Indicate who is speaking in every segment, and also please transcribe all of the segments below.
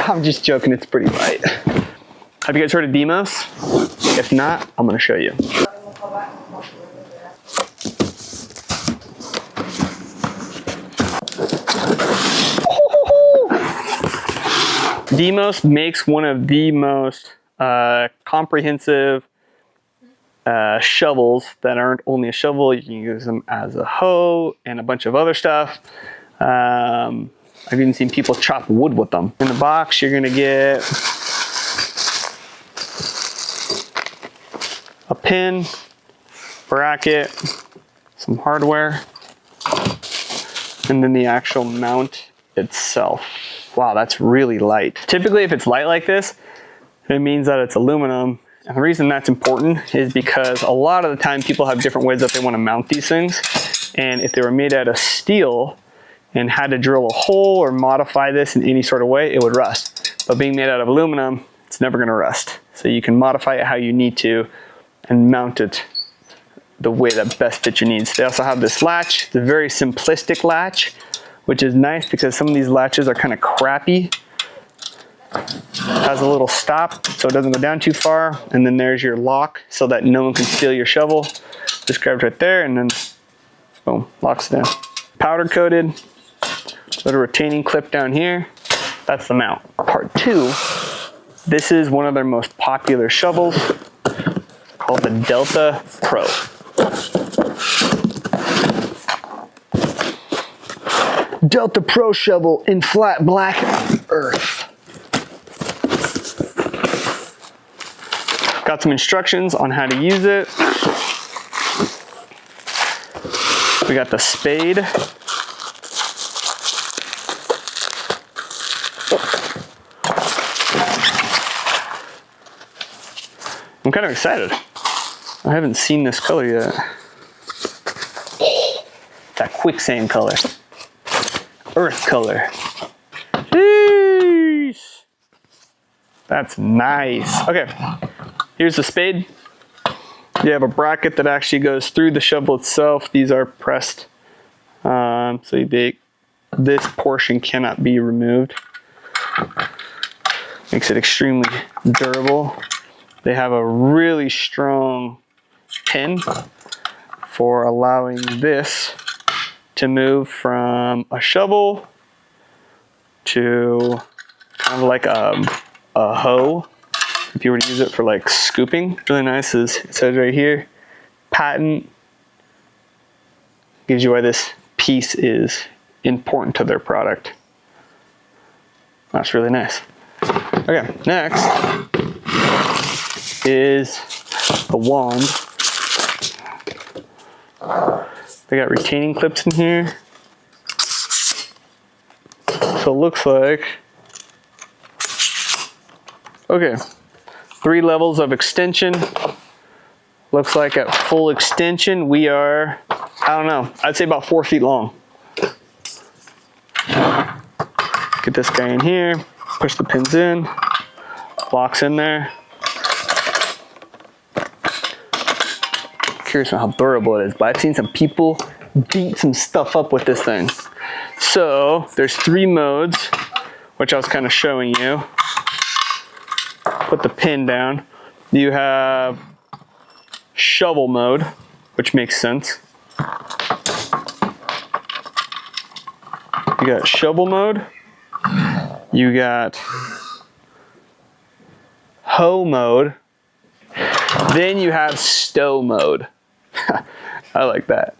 Speaker 1: I'm just joking, it's pretty light. Have you guys heard of Demos? If not, I'm gonna show you. Demos makes one of the most comprehensive shovels that aren't only a shovel. You can use them as a hoe and a bunch of other stuff. I've even seen people chop wood with them. In the box, you're gonna get a pin, bracket, some hardware, and then the actual mount itself. Wow, that's really light. Typically, if it's light like this, it means that it's aluminum. And the reason that's important is because a lot of the time people have different ways that they want to mount these things. And if they were made out of steel and had to drill a hole or modify this in any sort of way, it would rust. But being made out of aluminum, it's never going to rust. So you can modify it how you need to and mount it the way that best fits your needs. They also have this latch, the very simplistic latch, which is nice because some of these latches are kind of crappy. Has a little stop so it doesn't go down too far, and then there's your lock so that no one can steal your shovel. Just grabs right there and then boom, locks it down. Powder coated, little retaining clip down here. That's the mount. Part 2, this is one of their most popular shovels called the Delta Pro. Delta Pro shovel in flat black earth. Got some instructions on how to use it. We got the spade. I'm kind of excited. I haven't seen this color yet. That quicksand color. Earth color. Jeez. That's nice. Okay, here's the spade. You have a bracket that actually goes through the shovel itself. These are pressed, so this portion cannot be removed. Makes it extremely durable. They have a really strong pin for allowing this to move from a shovel to kind of like a hoe, if you were to use it for like scooping. Really nice is it says right here, patent. Gives you why this piece is important to their product. That's really nice. Okay, next is the wand. They got retaining clips in here. So it looks like, okay, 3 levels of extension. Looks like at full extension, we are, I don't know, I'd say about 4 feet long. Get this guy in here, push the pins in, locks in there. Curious on how durable it is, but I've seen some people beat some stuff up with this thing. So there's 3 modes, which I was kind of showing you. Put the pin down. You have shovel mode, which makes sense. You got shovel mode. You got hoe mode. Then you have stow mode. I like that.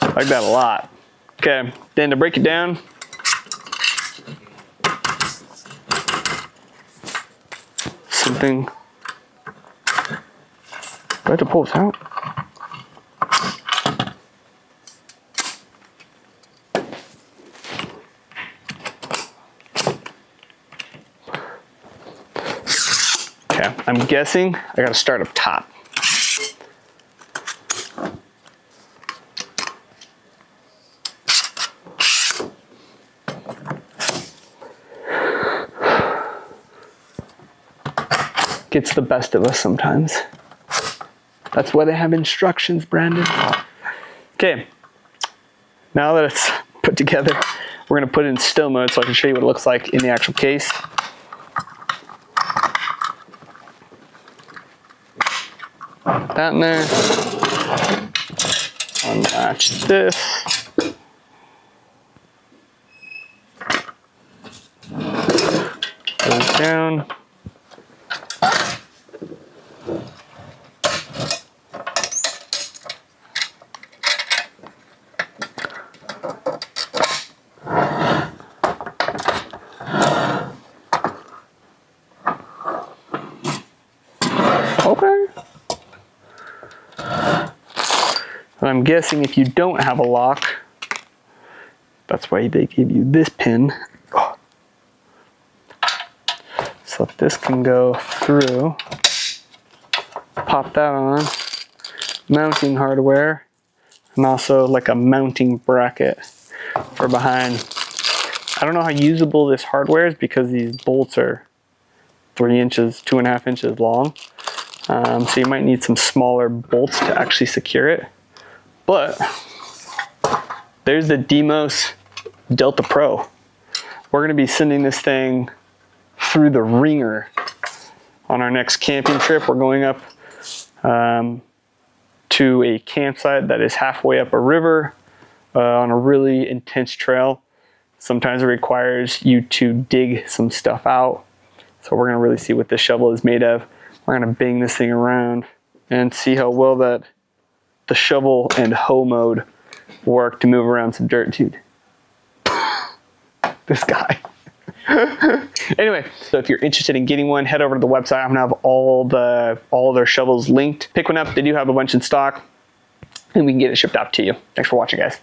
Speaker 1: I like that a lot. Okay, then to break it down, something. Do I have to pull this out? Okay, I'm guessing I gotta start up top. Gets the best of us sometimes. That's why they have instructions, Brandon. Okay, now that it's put together. We're gonna put it in still mode so I can show you what it looks like in the actual case. Put that in there. Unlatch this. Goes down. Okay. And I'm guessing if you don't have a lock, that's why they give you this pin. So this can go through. Pop that on. Mounting hardware. And also like a mounting bracket for behind. I don't know how usable this hardware is because these bolts are 3 inches, 2.5 inches long. So you might need some smaller bolts to actually secure it. But there's the Demos Delta Pro. We're gonna be sending this thing through the ringer on our next camping trip. We're going up to a campsite that is halfway up a river on a really intense trail. Sometimes it requires you to dig some stuff out. So we're gonna really see what this shovel is made of. We're gonna bang this thing around and see how well that the shovel and hoe mode work to move around some dirt. Dude, this guy. Anyway, so if you're interested in getting one, head over to the website. I'm gonna have all their shovels linked. Pick one up. They do have a bunch in stock, and we can get it shipped out to you. Thanks for watching, guys.